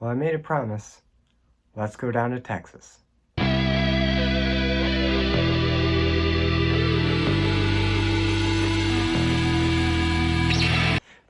Well, I made a promise. Let's go down to Texas. The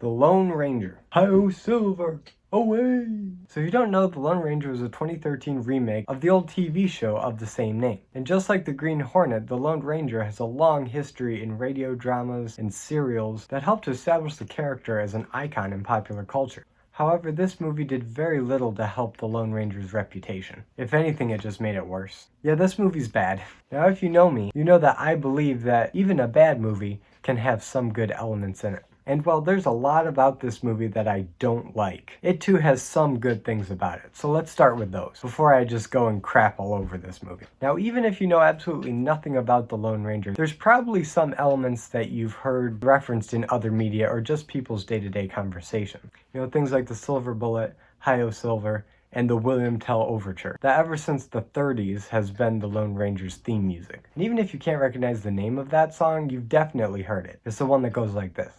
Lone Ranger. Hi-oh, Silver! Away! So if you don't know, The Lone Ranger was a 2013 remake of the old TV show of the same name. And just like the Green Hornet, The Lone Ranger has a long history in radio dramas and serials that helped to establish the character as an icon in popular culture. However, this movie did very little to help the Lone Ranger's reputation. If anything, it just made it worse. Yeah, this movie's bad. Now, if you know me, you know that I believe that even a bad movie can have some good elements in it. And while there's a lot about this movie that I don't like, it too has some good things about it. So let's start with those, before I just go and crap all over this movie. Now, even if you know absolutely nothing about the Lone Ranger, there's probably some elements that you've heard referenced in other media or just people's day-to-day conversation. You know, things like the Silver Bullet, Hi-Yo Silver, and the William Tell Overture, that ever since the 30s has been the Lone Ranger's theme music. And even if you can't recognize the name of that song, you've definitely heard it. It's the one that goes like this.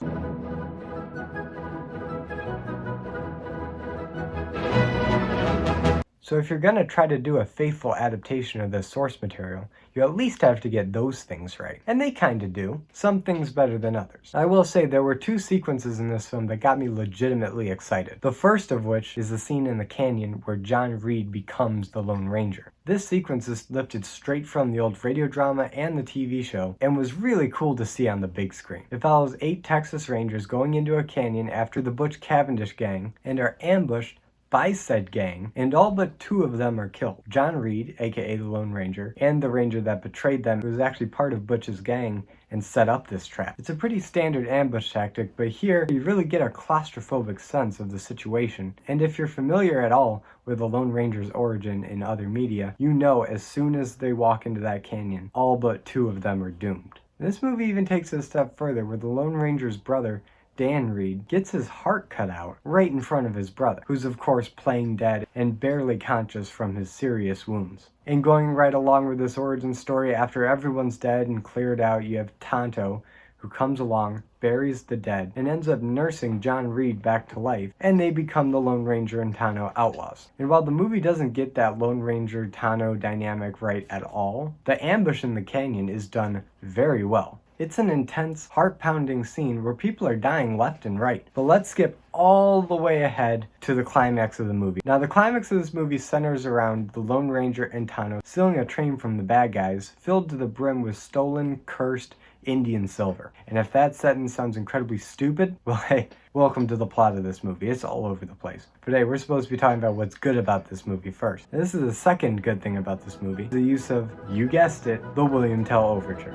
So if you're gonna try to do a faithful adaptation of this source material, you at least have to get those things right. And they kinda do. Some things better than others. I will say there were two sequences in this film that got me legitimately excited. The first of which is the scene in the canyon where John Reed becomes the Lone Ranger. This sequence is lifted straight from the old radio drama and the TV show, and was really cool to see on the big screen. It follows 8 Texas Rangers going into a canyon after the Butch Cavendish gang, and are ambushed by said gang, and all but 2 of them are killed. John Reed, aka the Lone Ranger, and the Ranger that betrayed them, who was actually part of Butch's gang and set up this trap. It's a pretty standard ambush tactic, but here you really get a claustrophobic sense of the situation. And if you're familiar at all with the Lone Ranger's origin in other media, you know as soon as they walk into that canyon, all but 2 of them are doomed. This movie even takes it a step further, where the Lone Ranger's brother, Dan Reed, gets his heart cut out right in front of his brother, who's of course playing dead and barely conscious from his serious wounds. And going right along with this origin story, after everyone's dead and cleared out, you have Tonto, who comes along, buries the dead, and ends up nursing John Reed back to life, and they become the Lone Ranger and Tonto outlaws. And while the movie doesn't get that Lone Ranger-Tonto dynamic right at all, the ambush in the canyon is done very well. It's an intense, heart-pounding scene where people are dying left and right. But let's skip all the way ahead to the climax of the movie. Now, the climax of this movie centers around the Lone Ranger and Tonto stealing a train from the bad guys, filled to the brim with stolen, cursed Indian silver. And if that sentence sounds incredibly stupid, well, hey, welcome to the plot of this movie. It's all over the place. But hey, we're supposed to be talking about what's good about this movie first. And this is the second good thing about this movie, the use of, you guessed it, the William Tell Overture.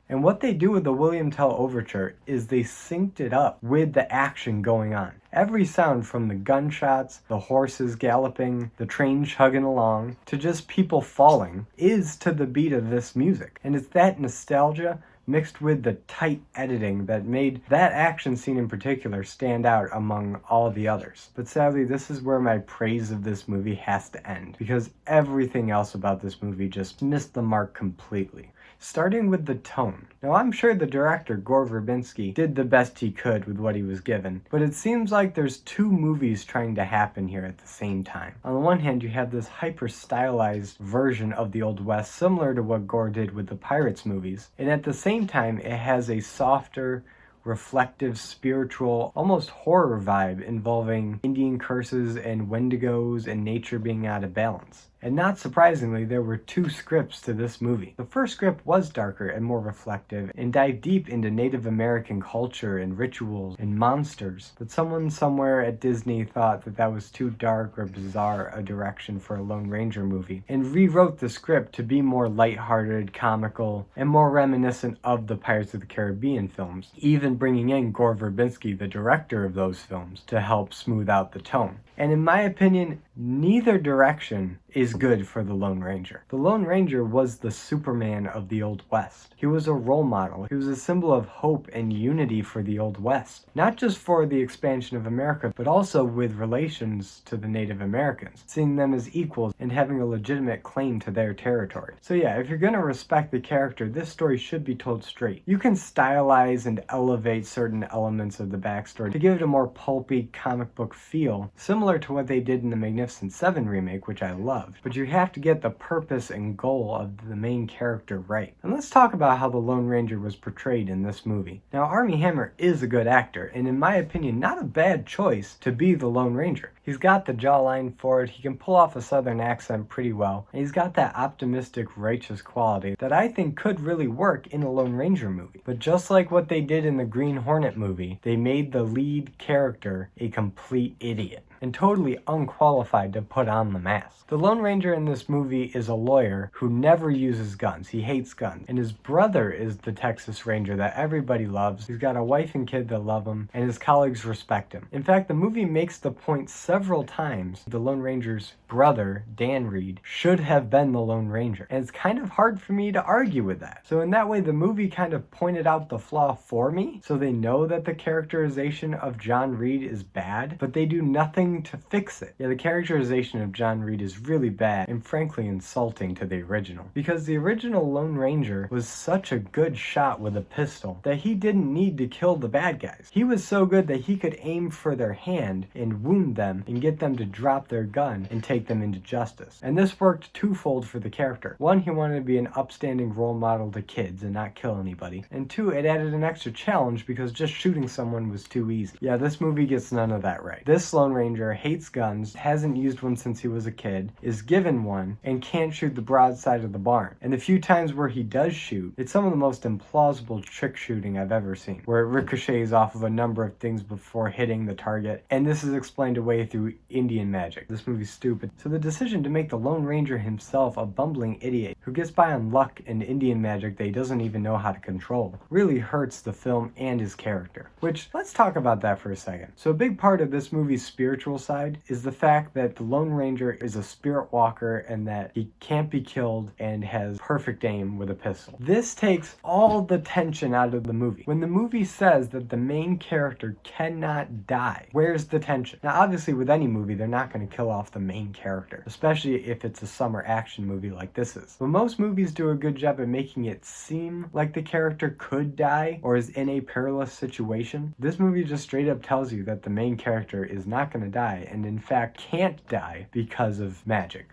And what they do with the William Tell Overture is they synced it up with the action going on. Every sound from the gunshots, the horses galloping, the train chugging along, to just people falling, is to the beat of this music. And it's that nostalgia mixed with the tight editing that made that action scene in particular stand out among all the others. But sadly, this is where my praise of this movie has to end, because everything else about this movie just missed the mark completely. Starting with the tone. Now, I'm sure the director, Gore Verbinski, did the best he could with what he was given, but it seems like there's 2 movies trying to happen here at the same time. On the one hand, you have this hyper-stylized version of the Old West, similar to what Gore did with the Pirates movies, and at the same time, it has a softer, reflective, spiritual, almost horror vibe involving Indian curses and wendigos and nature being out of balance. And not surprisingly, there were 2 scripts to this movie. The first script was darker and more reflective and dived deep into Native American culture and rituals and monsters, but someone somewhere at Disney thought that that was too dark or bizarre a direction for a Lone Ranger movie, and rewrote the script to be more lighthearted, comical, and more reminiscent of the Pirates of the Caribbean films, even bringing in Gore Verbinski, the director of those films, to help smooth out the tone. And in my opinion, neither direction is good for the Lone Ranger. The Lone Ranger was the Superman of the Old West. He was a role model. He was a symbol of hope and unity for the Old West. Not just for the expansion of America, but also with relations to the Native Americans, seeing them as equals and having a legitimate claim to their territory. So yeah, if you're gonna respect the character, this story should be told straight. You can stylize and elevate certain elements of the backstory to give it a more pulpy comic book feel, similar similar to what they did in the Magnificent Seven remake, which I loved, but you have to get the purpose and goal of the main character right. And let's talk about how the Lone Ranger was portrayed in this movie. Now, Armie Hammer is a good actor, and in my opinion, not a bad choice to be the Lone Ranger. He's got the jawline for it, he can pull off a southern accent pretty well, and he's got that optimistic, righteous quality that I think could really work in a Lone Ranger movie. But just like what they did in the Green Hornet movie, they made the lead character a complete idiot and totally unqualified to put on the mask. The Lone Ranger in this movie is a lawyer who never uses guns. He hates guns. And his brother is the Texas Ranger that everybody loves. He's got a wife and kid that love him, and his colleagues respect him. In fact, the movie makes the point several times the Lone Ranger's brother, Dan Reed, should have been the Lone Ranger. And it's kind of hard for me to argue with that. So in that way, the movie kind of pointed out the flaw for me, so they know that the characterization of John Reed is bad, but they do nothing to fix it. Yeah, the characterization of John Reed is really bad and frankly insulting to the original, because the original Lone Ranger was such a good shot with a pistol that he didn't need to kill the bad guys. He was so good that he could aim for their hand and wound them and get them to drop their gun and take them into justice. And this worked twofold for the character. One, he wanted to be an upstanding role model to kids and not kill anybody. And two, it added an extra challenge because just shooting someone was too easy. Yeah, this movie gets none of that right. This Lone Ranger hates guns, hasn't used one since he was a kid, is given one, and can't shoot the broadside of the barn. And the few times where he does shoot, it's some of the most implausible trick shooting I've ever seen, where it ricochets off of a number of things before hitting the target, and this is explained away through Indian magic. This movie's stupid. So the decision to make the Lone Ranger himself a bumbling idiot who gets by on luck and Indian magic that he doesn't even know how to control really hurts the film and his character. Which, let's talk about that for a second. So a big part of this movie's spiritual side is the fact that the Lone Ranger is a spirit walker and that he can't be killed and has perfect aim with a pistol. This takes all the tension out of the movie. When the movie says that the main character cannot die, where's the tension? Now obviously with any movie they're not going to kill off the main character, especially if it's a summer action movie like this is. But most movies do a good job at making it seem like the character could die or is in a perilous situation. This movie just straight up tells you that the main character is not going to die and in fact can't die because of magic.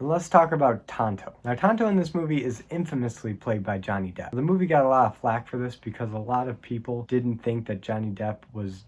Let's talk about Tonto. Now, Tonto in this movie is infamously played by Johnny Depp. The movie got a lot of flack for this because a lot of people didn't think that Johnny Depp was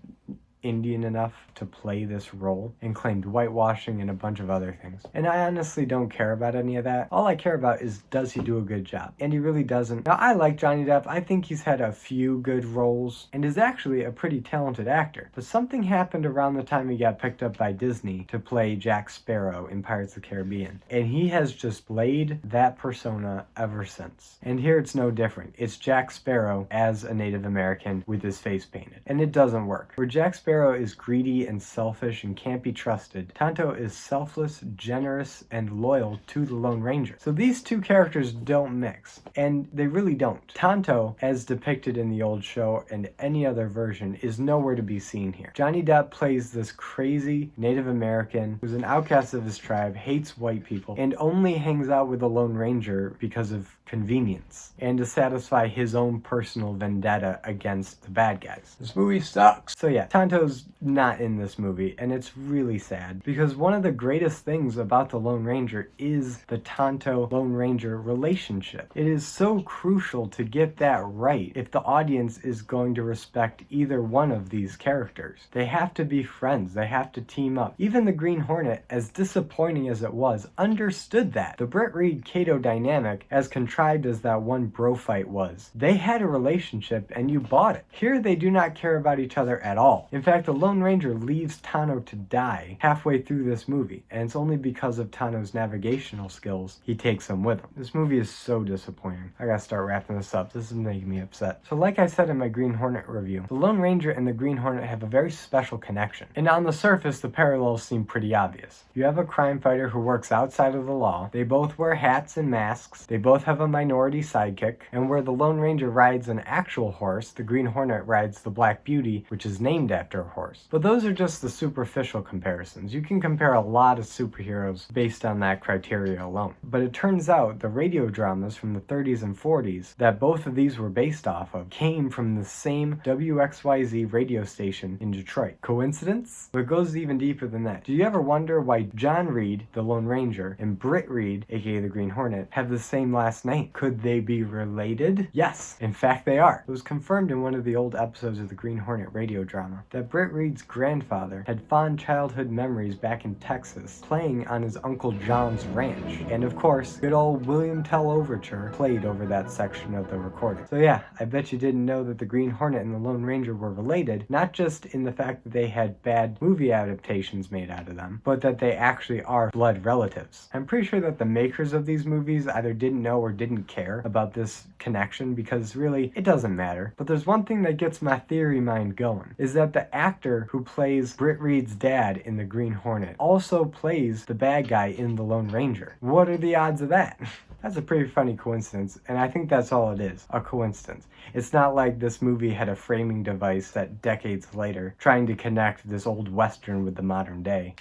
Indian enough to play this role and claimed whitewashing and a bunch of other things. And I honestly don't care about any of that. All I care about is, does he do a good job? And he really doesn't. Now, I like Johnny Depp. I think he's had a few good roles and is actually a pretty talented actor. But something happened around the time he got picked up by Disney to play Jack Sparrow in Pirates of the Caribbean. And he has just played that persona ever since. And here it's no different. It's Jack Sparrow as a Native American with his face painted. And it doesn't work. Where Jack Sparrow is greedy and selfish and can't be trusted, Tonto is selfless, generous, and loyal to the Lone Ranger. So these two characters don't mix, and they really don't. Tonto, as depicted in the old show and any other version, is nowhere to be seen here. Johnny Depp plays this crazy Native American who's an outcast of his tribe, hates white people, and only hangs out with the Lone Ranger because of convenience and to satisfy his own personal vendetta against the bad guys. This movie sucks. So yeah, Tonto's not in this movie, and it's really sad because one of the greatest things about the Lone Ranger is the Tonto-Lone Ranger relationship. It is so crucial to get that right if the audience is going to respect either one of these characters. They have to be friends. They have to team up. Even the Green Hornet, as disappointing as it was, understood that. The Britt Reed-Kato dynamic, as contrived as that one bro fight was, they had a relationship and you bought it. Here they do not care about each other at all. In fact, the Lone Ranger leaves Tonto to die halfway through this movie, and it's only because of Tonto's navigational skills he takes him with him. This movie is so disappointing. I gotta start wrapping this up. This is making me upset. So like I said in my Green Hornet review, the Lone Ranger and the Green Hornet have a very special connection. And on the surface, the parallels seem pretty obvious. You have a crime fighter who works outside of the law. They both wear hats and masks. They both have a minority sidekick. And where the Lone Ranger rides an actual horse, the Green Hornet rides the Black Beauty, which is named after Raptor horse. But those are just the superficial comparisons. You can compare a lot of superheroes based on that criteria alone. But it turns out the radio dramas from the 30s and 40s that both of these were based off of came from the same WXYZ radio station in Detroit. Coincidence? But it goes even deeper than that. Do you ever wonder why John Reed, the Lone Ranger, and Britt Reed, aka the Green Hornet, have the same last name? Could they be related? Yes, in fact they are. It was confirmed in one of the old episodes of the Green Hornet radio drama that Britt Reed's grandfather had fond childhood memories back in Texas playing on his Uncle John's ranch. And of course, good old William Tell Overture played over that section of the recording. So yeah, I bet you didn't know that the Green Hornet and the Lone Ranger were related, not just in the fact that they had bad movie adaptations made out of them, but that they actually are blood relatives. I'm pretty sure that the makers of these movies either didn't know or didn't care about this connection, because really, it doesn't matter. But there's one thing that gets my theory mind going, is that the actor who plays Britt Reed's dad in the Green Hornet also plays the bad guy in the Lone Ranger. What are the odds of that? That's a pretty funny coincidence, and I think that's all it is, a coincidence. It's not like this movie had a framing device that decades later, trying to connect this old Western with the modern day.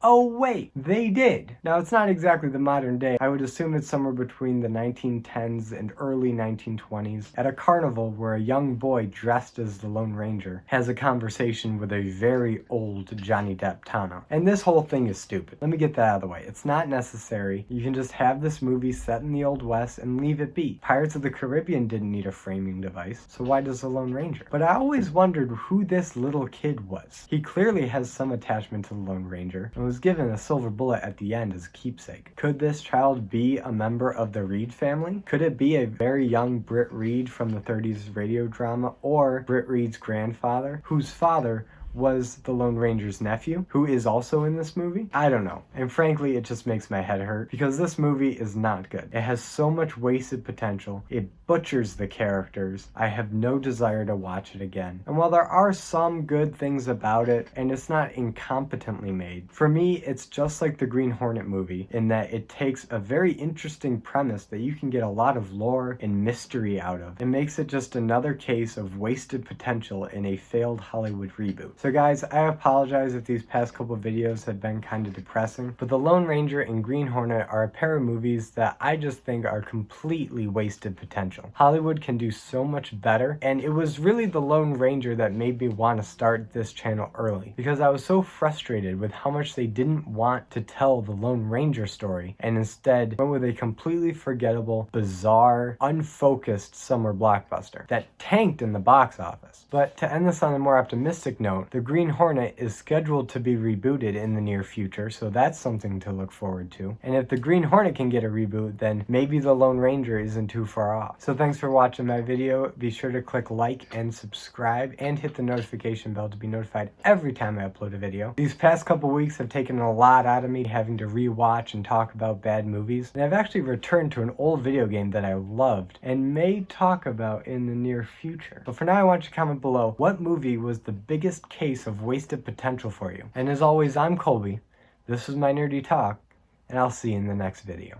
Oh wait, they did! Now it's not exactly the modern day. I would assume it's somewhere between the 1910s and early 1920s at a carnival where a young boy dressed as the Lone Ranger has a conversation with a very old Johnny Depp Tano. And this whole thing is stupid. Let me get that out of the way. It's not necessary. You can just have this movie set in the Old West and leave it be. Pirates of the Caribbean didn't need a framing device, so why does the Lone Ranger? But I always wondered who this little kid was. He clearly has some attachment to the Lone Ranger, and was given a silver bullet at the end as a keepsake. Could this child be a member of the Reed family? Could it be a very young Britt Reed from the 30s radio drama, or Britt Reed's grandfather, whose father was the Lone Ranger's nephew, who is also in this movie? I don't know. And frankly, it just makes my head hurt, because this movie is not good. It has so much wasted potential. It butchers the characters. I have no desire to watch it again. And while there are some good things about it, and it's not incompetently made, for me, it's just like the Green Hornet movie, in that it takes a very interesting premise that you can get a lot of lore and mystery out of, and makes it just another case of wasted potential in a failed Hollywood reboot. So guys, I apologize if these past couple videos have been kind of depressing, but The Lone Ranger and Green Hornet are a pair of movies that I just think are completely wasted potential. Hollywood can do so much better, and it was really The Lone Ranger that made me want to start this channel early, because I was so frustrated with how much they didn't want to tell the Lone Ranger story, and instead went with a completely forgettable, bizarre, unfocused summer blockbuster that tanked in the box office. But to end this on a more optimistic note, the Green Hornet is scheduled to be rebooted in the near future, so that's something to look forward to. And if the Green Hornet can get a reboot, then maybe the Lone Ranger isn't too far off. So thanks for watching my video. Be sure to click like and subscribe, and hit the notification bell to be notified every time I upload a video. These past couple weeks have taken a lot out of me, having to rewatch and talk about bad movies, and I've actually returned to an old video game that I loved and may talk about in the near future. But for now, I want you to comment below what movie was the biggest case of wasted potential for you. And as always, I'm Colby. This was my nerdy talk, and I'll see you in the next video.